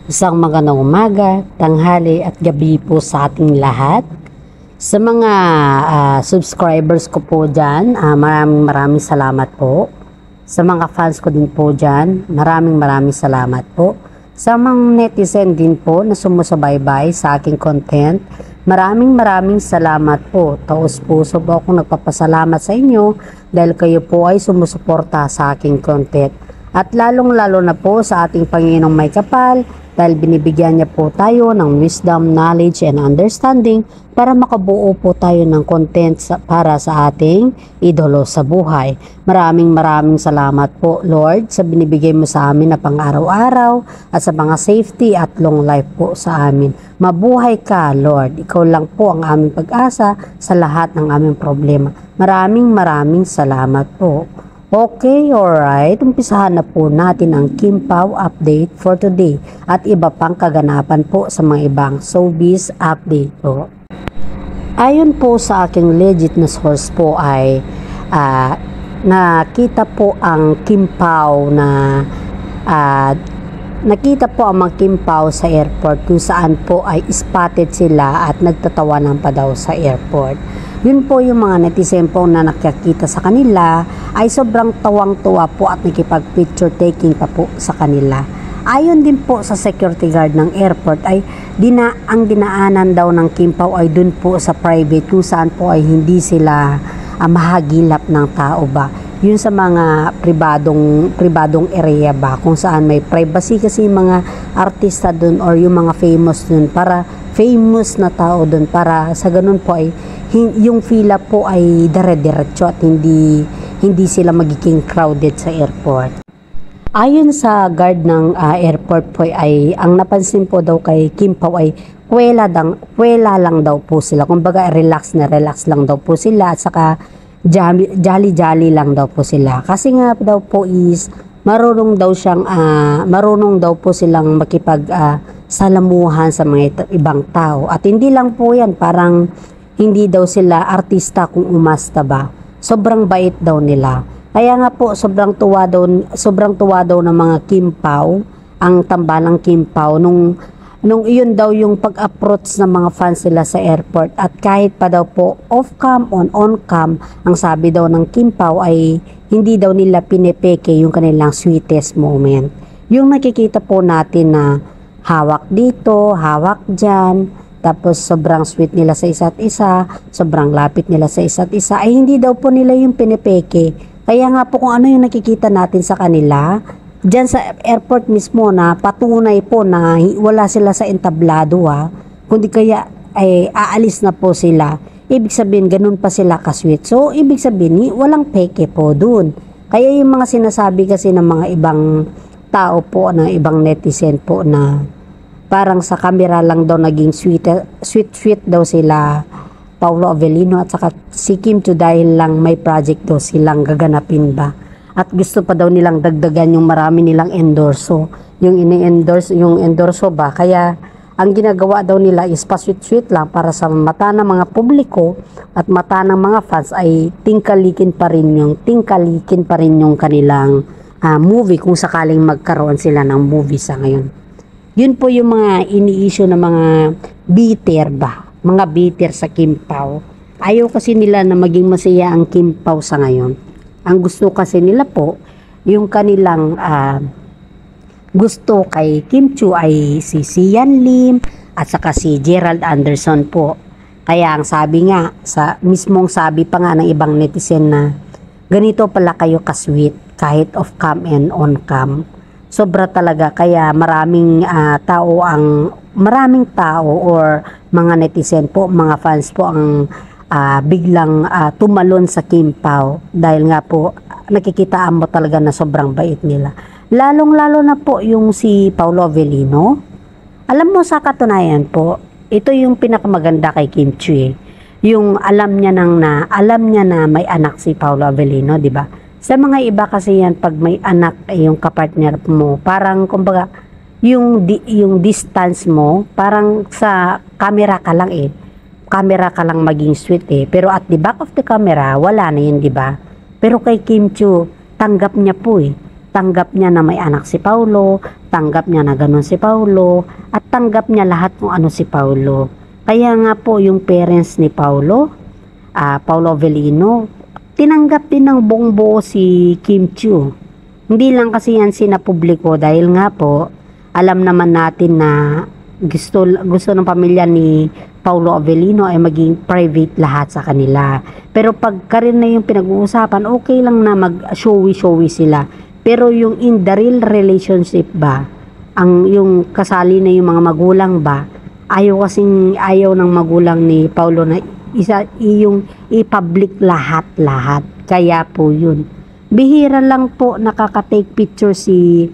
Isang magandang umaga, tanghali at gabi po sa ating lahat. Sa mga subscribers ko po dyan, maraming salamat po. Sa mga fans ko din po dyan, maraming salamat po. Sa mga netizen din po na sumusubaybay sa aking content, maraming salamat po. Taos puso po akong nagpapasalamat sa inyo dahil kayo po ay sumusuporta sa aking content. At lalong-lalo na po sa ating Panginoong may kapal dahil binibigyan niya po tayo ng wisdom, knowledge, and understanding para makabuo po tayo ng content para sa ating idolo sa buhay. Maraming salamat po, Lord, sa binibigay mo sa amin na pang-araw-araw at sa mga safety at long life po sa amin. Mabuhay ka, Lord. Ikaw lang po ang aming pag-asa sa lahat ng aming problema. Maraming salamat po. Okay, alright. Umpisahan na po natin ang Kim Pao update for today at iba pang kaganapan po sa mga ibang showbiz update po. Ayon po sa aking legit na source po ay nakita po ang Kim Pao na nakita po ang mga Kim Pao sa airport kung saan po ay spotted sila at nagtatawanan pa daw sa airport. Yun po yung mga netizen po na nakakita sa kanila ay sobrang tawang-tuwa po at nakipag-picture taking pa po sa kanila. Ayon din po sa security guard ng airport ay ang dinaanan daw ng Kim Pao ay dun po sa private kung saan po ay hindi sila mahagilap ng tao ba. Yun sa mga pribadong area ba kung saan may privacy kasi yung mga artista dun or yung mga famous dun para famous na tao dun para sa ganun po ay yung fila po ay dire-diretso at hindi sila magiging crowded sa airport. Ayon sa guard ng airport po ay ang napansin po daw kay Kim Pao ay kwela lang daw po sila. Kumbaga relax lang daw po sila at saka jolly lang daw po sila. Kasi nga daw po is marunong daw po silang makipag salamuhan sa mga ibang tao. At hindi lang po yan, parang hindi daw sila artista kung umasta ba. Sobrang bait daw nila. Kaya nga po sobrang tuwa daw ng mga Kim Pao, ang tambalang Kim Pao nung iyon daw yung pag-approach ng mga fans nila sa airport. At kahit pa daw po off-cam, on-cam, ang sabi daw ng Kim Pao ay hindi daw nila pinepeke yung kanilang sweetest moment. Yung nakikita po natin na hawak dito, hawak dyan, tapos sobrang sweet nila sa isa't isa, sobrang lapit nila sa isa't isa, ay hindi daw po nila yung pinepeke. Kaya nga po kung ano yung nakikita natin sa kanila, dyan sa airport mismo na patunay po na wala sila sa entablado kundi kaya ay aalis na po sila. Ibig sabihin ganun pa sila kasweet. So ibig sabihin walang peke po dun. Kaya yung mga sinasabi kasi ng mga ibang tao po, ng ibang netizen po na parang sa camera lang daw naging sweet daw sila Paolo Avellino at saka si Kim Chiu dahil lang may project daw silang gaganapin ba. At gusto pa daw nilang dagdagan yung marami nilang endorso. Yung endorso ba. Kaya ang ginagawa daw nila is pa-sweet lang para sa mata ng mga publiko at mata ng mga fans ay tingkalikin pa rin yung kanilang movie kung sakaling magkaroon sila ng movie sa ngayon. Yun po yung mga ini-issue ng mga bitter ba. Mga bitter sa Kim Pao. Ayaw kasi nila na maging masaya ang Kim Pao sa ngayon. Ang gusto kasi nila po, yung kanilang gusto kay Kim Chiu ay si Sian Lim at saka si Gerald Anderson po. Kaya ang sabi nga, mismong sabi pa nga ng ibang netizen na ganito pala kayo kasweet kahit off-cam and on-cam. Sobra talaga kaya maraming tao or mga netizen po, mga fans po ang biglang tumalon sa Kim Pao dahil nga po nakikitaan mo talaga na sobrang bait nila. Lalong-lalo na po yung si Paolo Avellino. Alam mo sa katunayan po, ito yung pinakamaganda kay Kim Chiu. Yung alam niya na may anak si Paolo Avellino, di ba? Sa mga iba kasi yan, pag may anak yung kapartner mo, parang kumbaga, yung distance mo, parang sa camera ka lang Camera ka lang maging sweet Pero at the back of the camera, wala na yun, di ba? Pero kay Kim Chiu, tanggap niya po tanggap niya na may anak si Paulo, tanggap niya na ganun si Paulo, at tanggap niya lahat kung ano si Paulo. Kaya nga po yung parents ni Paulo, Paulo Avellino, tinanggap din ng buong buo si Kim Chiu. Hindi lang kasi yan sinapubliko dahil nga po, alam naman natin na gusto ng pamilya ni Paulo Avellino ay maging private lahat sa kanila. Pero pagka rin na yung pinag-uusapan, okay lang na mag-showy-showy sila. Pero yung in the real relationship ba, yung kasali na yung mga magulang ba, ayaw ng magulang ni Paulo na yung i-public lahat. Kaya po yun. Bihira lang po nakaka-take picture si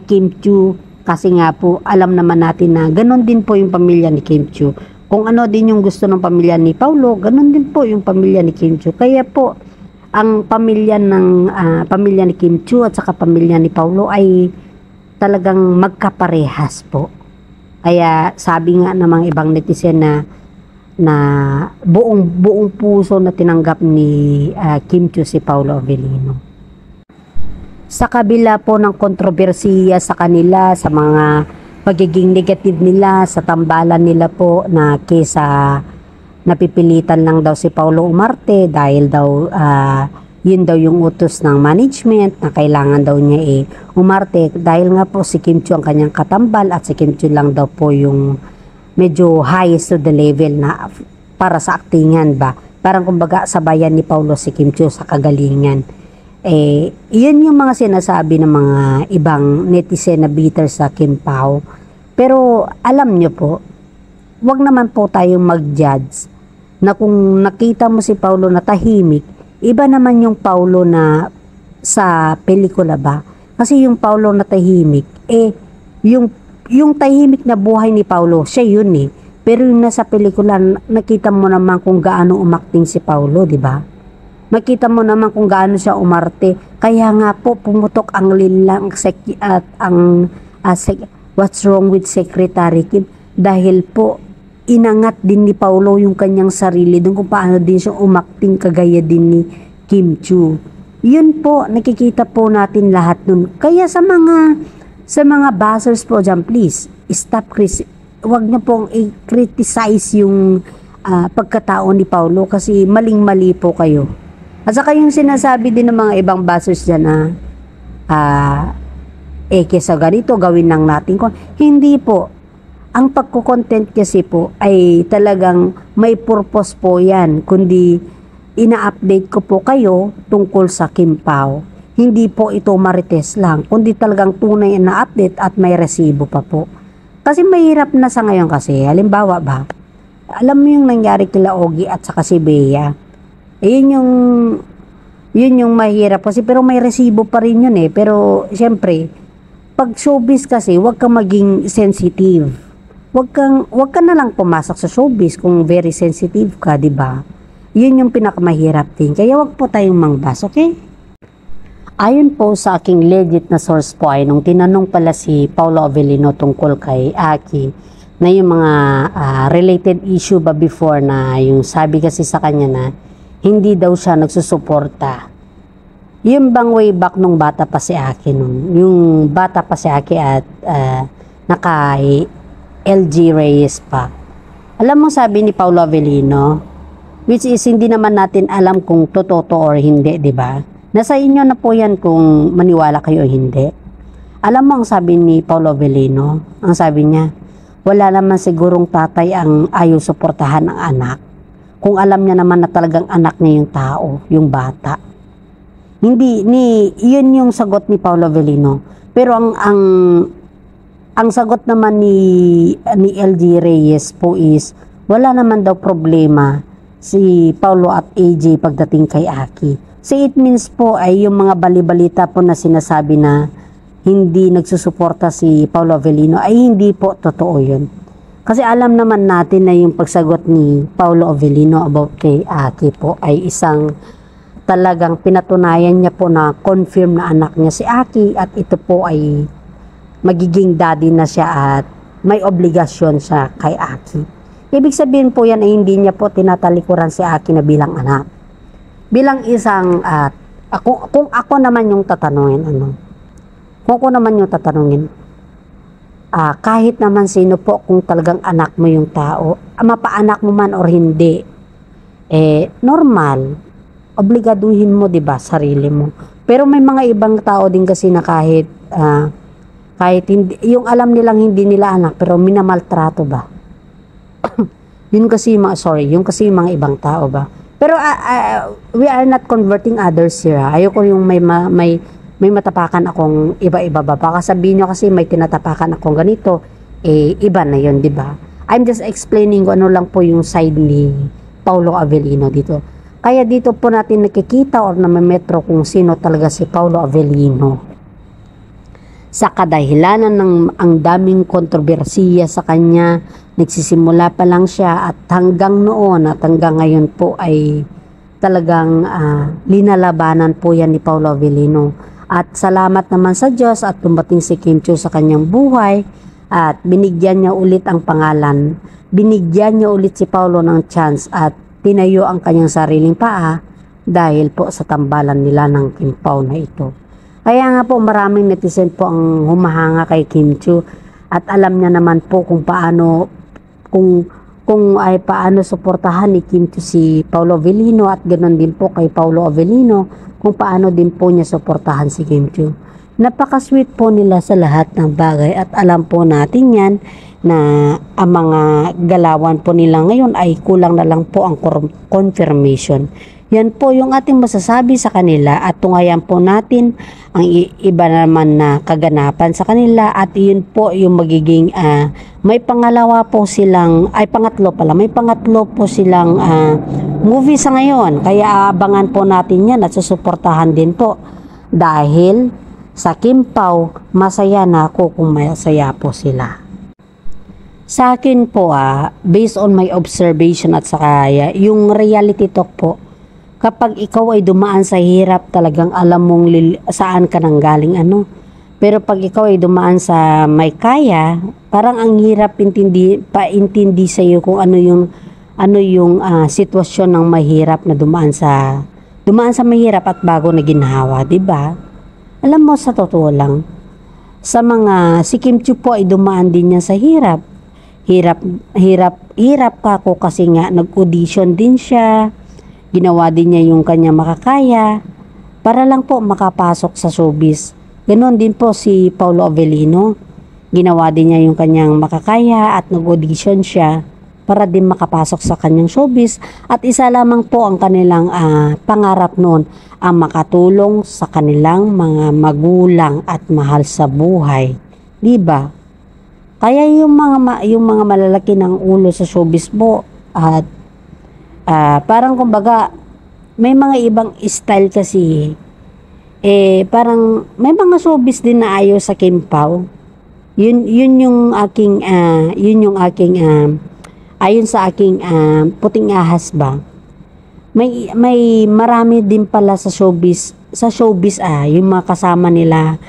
Kim Chiu kasi nga po alam naman natin na ganun din po yung pamilya ni Kim Chiu. Kung ano din yung gusto ng pamilya ni Paulo, ganun din po yung pamilya ni Kim Chiu. Kaya po ang pamilya ni Kim Chiu at saka pamilya ni Paulo ay talagang magkaparehas po. Kaya sabi nga ng mga ibang netizen na buong puso na tinanggap ni Kim Chiu si Paulo Avellino. Sa kabila po ng kontrobersiya sa kanila, sa mga pagiging negative nila, sa tambalan nila po na kesa napipilitan lang daw si Paulo umarte dahil daw yun daw yung utos ng management na kailangan daw niya umarte dahil nga po si Kim Chiu ang kanyang katambal at si Kim Chiu lang daw po yung medyo highest to the level na para sa aktingan ba. Parang kumbaga sabayan ni Paulo si Kim Chiu sa kagalingan. Yun yung mga sinasabi ng mga ibang netizen na bitter sa Kim Pao. Pero alam nyo po, wag naman po tayong mag-judge na kung nakita mo si Paulo na tahimik, iba naman yung Paulo na sa pelikula ba. Kasi yung Paulo na tahimik, yung tahimik na buhay ni Paulo, siya yun Pero yung nasa pelikula, nakita mo naman kung gaano umakting si Paulo, di ba? Makita mo naman kung gaano siya umarte. Kaya nga po pumutok ang lilang at what's wrong with Secretary Kim dahil po inangat din ni Paulo yung kanyang sarili doon kung paano din siya umakting kagaya din ni Kim Chiu. Yun po, nakikita po natin lahat nun. Kaya sa mga buzzers po dyan, please, wag niyo pong i-criticize yung pagkatao ni Paulo kasi maling-mali po kayo. At saka yung sinasabi din ng mga ibang buzzers dyan na kesa ganito gawin lang natin ko. Hindi po. Ang pagko-content kasi po ay talagang may purpose po yan. Kundi ina-update ko po kayo tungkol sa Kim Pao. Hindi po ito marites lang. Kundi talagang tunay na update at may resibo pa po. Kasi mahirap na sa ngayon kasi. Halimbawa ba, alam mo yung nangyari kila Ogie at saka si Bea. Yun yung mahirap kasi pero may resibo pa rin yun pero syempre pag showbiz kasi wag kang maging sensitive, wag ka na lang pumasok sa showbiz kung very sensitive ka, di ba? Yun yung pinakamahirap din, kaya wag po tayong mangbas, okay? Ayon po sa aking legit na source po ay nung tinanong pala si Paulo Avellino tungkol kay Aki na yung mga related issue ba before na yung sabi kasi sa kanya na hindi daw siya nagsusuporta. Yung bang way back nung bata pa si Aki yung bata pa si Aki at naka LG Reyes pa. Alam mo sabi ni Paulo Avellino, which is hindi naman natin alam kung totoo or hindi, di ba? Nasa inyo na po yan kung maniwala kayo o hindi. Alam mo ang sabi ni Paulo Avellino, ang sabi niya, wala naman sigurong tatay ang ayaw suportahan ng anak. Kung alam niya naman na talagang anak niya yung tao, yung bata. Yun yung sagot ni Paulo Avellino. Pero ang sagot naman ni LG Reyes po is, wala naman daw problema si Paulo at AJ pagdating kay Aki. So it means po ay yung mga balibalita po na sinasabi na hindi nagsusuporta si Paulo Avellino ay hindi po totoo yun. Kasi alam naman natin na yung pagsagot ni Paulo Avellino about kay Aki po ay isang talagang pinatunayan niya po na confirm na anak niya si Aki at ito po ay magiging daddy na siya at may obligasyon siya kay Aki. Ibig sabihin po yan ay hindi niya po tinatalikuran si Aki na bilang anak. Bilang isang, kung ako naman yung tatanungin, Kung ko naman yung tatanungin, kahit naman sino po, kung talagang anak mo yung tao, mapaanak mo man or hindi, normal, obligaduhin mo, 'di ba, sarili mo. Pero may mga ibang tao din kasi na kahit hindi, yung alam nilang hindi nila anak, pero minamaltrato ba? Yun kasi yung kasi mga ibang tao ba. Pero we are not converting others here. Ayoko yung may matapakan akong iba-iba ba. Baka sabihin nyo kasi may tinatapakan akong ganito, iba na yun, di ba? I'm just explaining kung ano lang po yung side ni Paulo Avellino dito. Kaya dito po natin nakikita or namametro kung sino talaga si Paulo Avellino. Sa kadahilanan ng ang daming kontrobersiya sa kanya, nagsisimula pa lang siya at hanggang noon at hanggang ngayon po ay talagang linalabanan po yan ni Paulo Avellino. At salamat naman sa Diyos at dumating si Kim Chiu sa kanyang buhay at binigyan niya ulit ang pangalan. Binigyan niya ulit si Paulo ng chance at tinayo ang kanyang sariling paa dahil po sa tambalan nila ng Kim Pao na ito. Kaya nga po maraming netizen po ang humahanga kay Kim Chiu at alam niya naman po kung paano suportahan ni Kim Chiu si Paulo Avellino at ganoon din po kay Paulo Avellino kung paano din po niya suportahan si Kim Chiu. Napaka-sweet po nila sa lahat ng bagay at alam po natin yan na ang mga galawan po nila ngayon ay kulang na lang po ang confirmation. Yan po yung ating masasabi sa kanila at tunghayan po natin ang iba naman na kaganapan sa kanila at yun po yung magiging may pangatlo po silang movie sa ngayon. Kaya abangan po natin yan at susuportahan din po dahil sa Kim Pao masaya na ako kung masaya po sila. Sa akin po based on my observation at saka yung reality talk po, kapag ikaw ay dumaan sa hirap, talagang alam mong saan ka nang galing Pero pag ikaw ay dumaan sa may kaya, parang ang hirap paintindi sa iyo kung ano yung sitwasyon ng mahirap na dumaan sa mahirap at bago na ginhawa, 'di ba? Alam mo, sa totoo lang, si Kim Chiu po ay dumaan din niya sa hirap. Hirap ka ko kasi nga nag-audition din siya. Ginawa din niya yung kanya makakaya para lang po makapasok sa showbiz. Ganoon din po si Paulo Avellino. Ginawa din niya yung kanyang makakaya at nag-audition siya para din makapasok sa kanyang showbiz. At isa lamang po ang kanilang pangarap noon, ang makatulong sa kanilang mga magulang at mahal sa buhay. Diba? Kaya yung mga malalaki ng ulo sa showbiz po at parang kumbaga may mga ibang style kasi parang may mga showbiz din na ayaw sa Kim Pao. Yun yung aking ayon sa aking puting ahas ba. May marami din pala sa showbiz yung mga kasama nila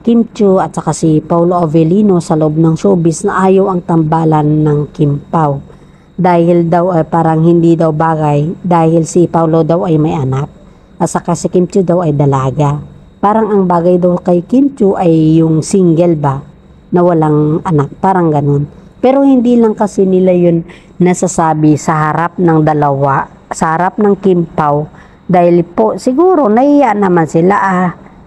Kim Chiu at saka si Paulo Avellino sa loob ng showbiz na ayaw ang tambalan ng Kim Pao. Dahil daw parang hindi daw bagay dahil si Paulo daw ay may anak at saka si Kim Chiu daw ay dalaga. Parang ang bagay daw kay Kim Chiu ay yung single ba na walang anak, parang ganun. Pero hindi lang kasi nila yun nasasabi sa harap ng sa harap ng Kim Pao dahil po siguro nahiya naman sila.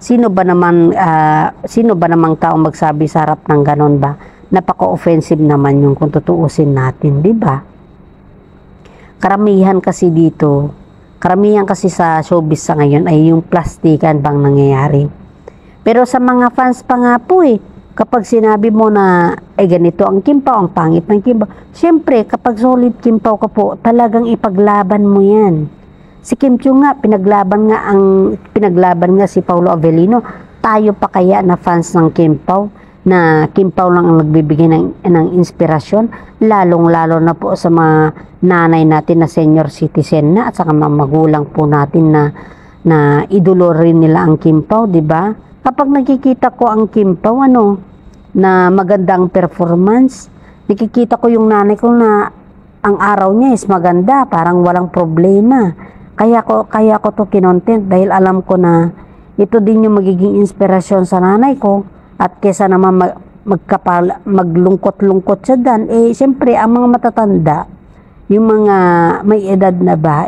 Sino ba namang tao magsabi sa harap ng ganun ba? Napaka-offensive naman yung kung tutuusin natin, di ba? Karamihan kasi sa showbiz sa ngayon ay yung plastikan bang nangyayari. Pero sa mga fans pa nga po kapag sinabi mo na ganito ang Kim Pao, ang pangit ng Kim Pao, syempre kapag solid Kim Pao ka po, talagang ipaglaban mo yan. Si Kim Chiu nga, pinaglaban nga si Paulo Avellino. Tayo pa kaya na fans ng Kim Pao? Na Kim Pao lang ang nagbibigay ng inspirasyon, lalong-lalo na po sa mga nanay natin na senior citizen na at saka mga magulang po natin na idolo rin nila ang Kim Pao, di ba? Kapag nakikita ko ang Kim Pao na magandang performance, nakikita ko yung nanay ko na ang araw niya is maganda, parang walang problema. Kaya ko to kinontent dahil alam ko na ito din yung magiging inspirasyon sa nanay ko. At kesa naman maglungkot-lungkot siya dan, siyempre ang mga matatanda, yung mga may edad na ba,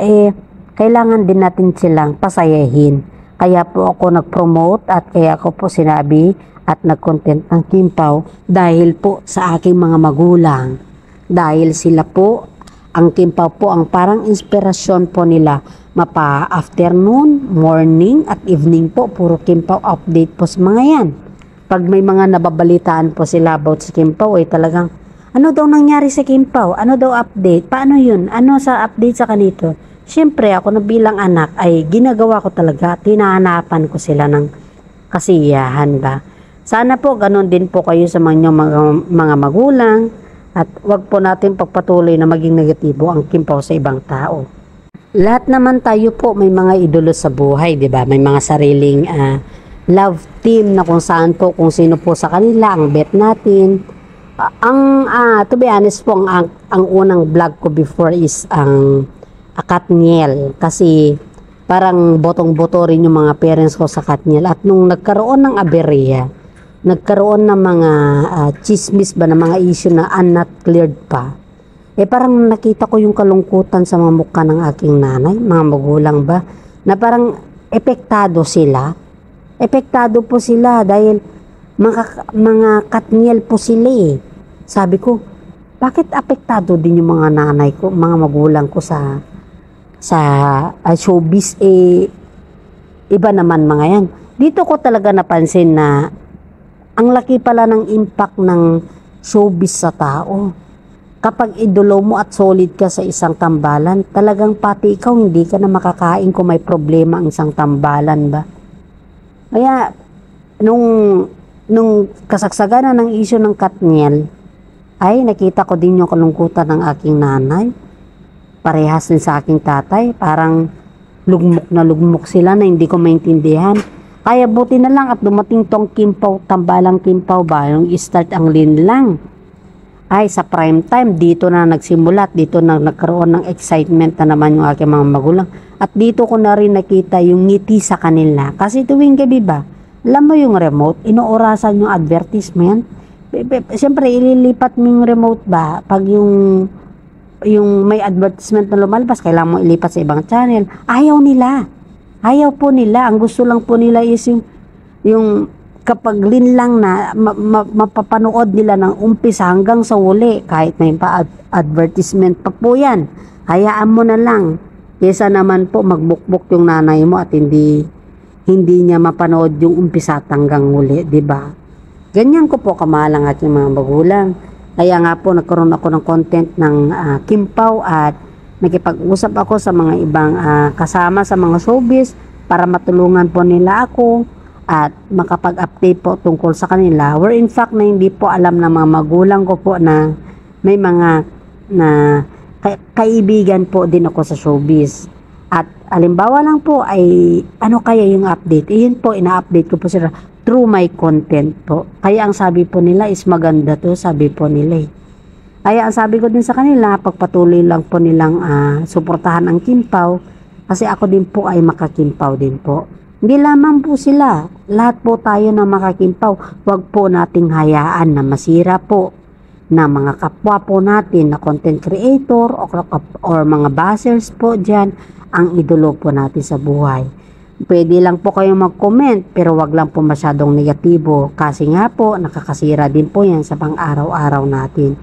kailangan din natin silang pasayahin. Kaya po ako nag-promote at kaya ako po sinabi at nag-content ng Kimpaw dahil po sa aking mga magulang. Dahil sila po, ang Kimpaw po ang parang inspirasyon po nila. Mapa afternoon, morning at evening po, puro Kimpaw update po sa mga yan. Pag may mga nababalitaan po sila about sa Kimpaw, talagang, ano daw nangyari sa Kimpaw? Ano daw update? Paano yun? Ano sa update sa kanito? Siyempre, ako na bilang anak ay ginagawa ko talaga. Tinahanapan ko sila ng kasiyahan ba. Sana po ganun din po kayo sa mga magulang at wag po natin pagpatuloy na maging negatibo ang Kimpaw sa ibang tao. Lahat naman tayo po may mga idolo sa buhay, di ba? May mga sariling love team na kung saan po, kung sino po sa kanila ang bet natin. To be honest po, ang unang vlog ko before is ang Katniel, kasi parang botong-boto rin yung mga parents ko sa Katniel. At nung nagkaroon ng aberya, nagkaroon ng mga chismis ba, ng mga issue na not cleared pa, parang nakita ko yung kalungkutan sa mga mukha ng aking nanay, mga magulang ba, na parang epektado sila. Epektado po sila dahil mga Katniel po sila. Sabi ko, bakit apektado din yung mga nanay ko, mga magulang ko sa showbiz? Iba naman mga yan. Dito ko talaga napansin na ang laki pala ng impact ng showbiz sa tao. Kapag idolo mo at solid ka sa isang tambalan, talagang pati ikaw hindi ka na makakain kung may problema ang isang tambalan ba. Kaya nung kasagsagan na ng issue ng Katniel, ay nakita ko din yung kalungkutan ng aking nanay. Parehas din sa aking tatay, parang lugmok na lugmok sila na hindi ko maintindihan. Kaya buti na lang at dumating tong Kimpaw, tambalang Kimpaw ba, yung start ang linlang. Ay sa prime time, dito na nagsimula at dito na nagkaroon ng excitement na naman yung aking mga magulang. At dito ko na rin nakita yung ngiti sa kanila. Kasi tuwing gabi ba, alam mo yung remote, inoorasan yung advertisement. Siyempre, ililipat mo yung remote ba, pag yung may advertisement na lumalabas, kailangan mo ilipat sa ibang channel. Ayaw nila. Ayaw po nila. Ang gusto lang po nila is yung kapag linlang na mapapanood nila ng umpisa hanggang sa uli, kahit may pa-advertisement pa po yan. Hayaan mo na lang. Kesa naman po magbukbok yung nanay mo at hindi niya mapanood yung umpisa at hanggang uli, di ba? Ganyan ko po kamahal ang aking mga magulang. Kaya nga po nagkaroon ako ng content ng Kimpaw at nakipag-usap ako sa mga ibang kasama sa mga showbiz para matulungan po nila ako at makapag-update po tungkol sa kanila. Where in fact na hindi po alam ng mga magulang ko po na may mga kaibigan po din ako sa showbiz. At alimbawa lang po ay ano kaya yung update? Yun po, ina-update ko po sila through my content po. Kaya ang sabi po nila is maganda to, sabi po nila Kaya ang sabi ko din sa kanila, pagpatuloy lang po nilang suportahan ang Kimpaw, kasi ako din po ay makakimpaw din po. Hindi lamang po sila, lahat po tayo na makakimpaw. Huwag po nating hayaan na masira po na mga kapwa po natin na content creator or mga bashers po dyan ang idolo po natin sa buhay. Pwede lang po kayong mag-comment pero wag lang po masyadong negatibo kasi nga po nakakasira din po yan sa pang-araw-araw natin.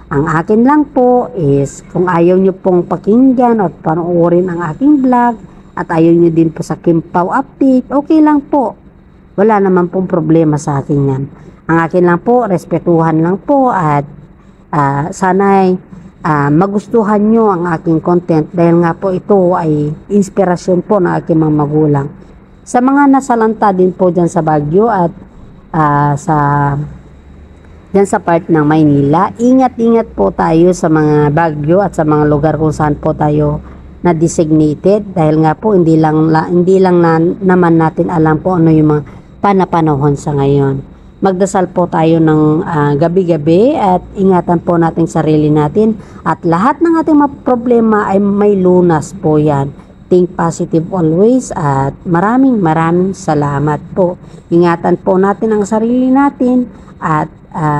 Ang akin lang po is kung ayaw nyo pong pakinggan o panoorin ang aking vlog at ayaw nyo din po sa Kimpaw update, okay lang po. Wala naman pong problema sa akin yan. Ang akin lang po, respetuhan lang po at sana'y magustuhan nyo ang aking content dahil nga po ito ay inspirasyon po ng aking mga magulang. Sa mga nasalanta din po dyan sa Baguio at dyan sa part ng Maynila, ingat-ingat po tayo sa mga Baguio at sa mga lugar kung saan po tayo na designated dahil nga po hindi lang naman natin alam po ano yung mga panapanahon sa ngayon. Magdasal po tayo ng gabi-gabi at ingatan po natin sarili natin at lahat ng ating mga problema ay may lunas po yan Think positive always at maraming salamat po. Ingatan po natin ang sarili natin at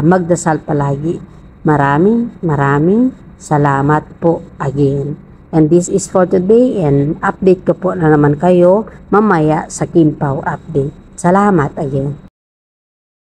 magdasal palagi. Maraming salamat po again. And this is for today, and update ko po na naman kayo mamaya sa Kim Pao update. Salamat again.